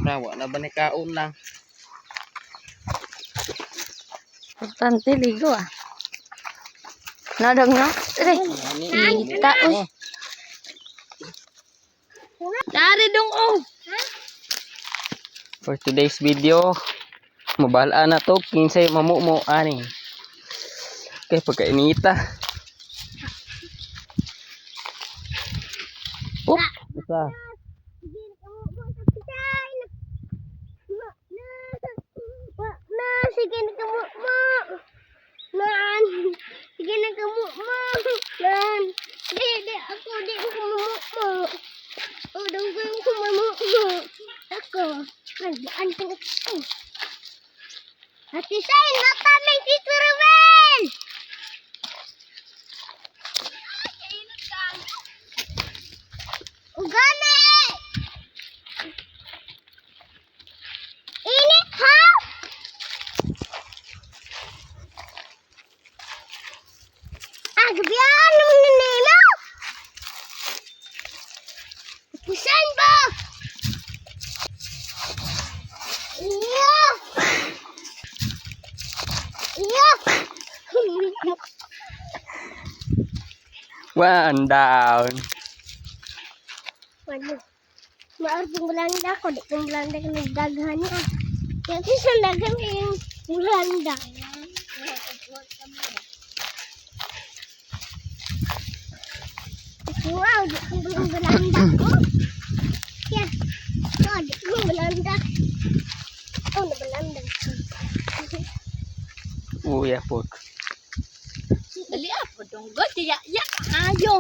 Rawa na ba ni kaon lang? Importante ligo ah. Nadang no? Kita oh. Dari dong oh. For today's video, mabalaan na to. Kinsay mamumo ani. Okay, pagkainita. Oh, isa. Sige na kamu mo. Nan. Sige na kamu mo. Nan. Di ako mo. Udang ko yung kumamu mo. Ako. Anteng ako. Hati saya nak kami Tito Ruel. Ugame. Ini how? Agbian menino. Pisan ba? Iya. Iya. One down. Waduh. Maaf Belanda ko di kong Belanda ka nagdaghan niya. Yan sa dagan kayong Belanda. Wow, di kong Belanda ko. Ya. Wow, di kong Belanda. Oh, na Belanda. Uya po. Dali ako dong. Go, ya. Ayo.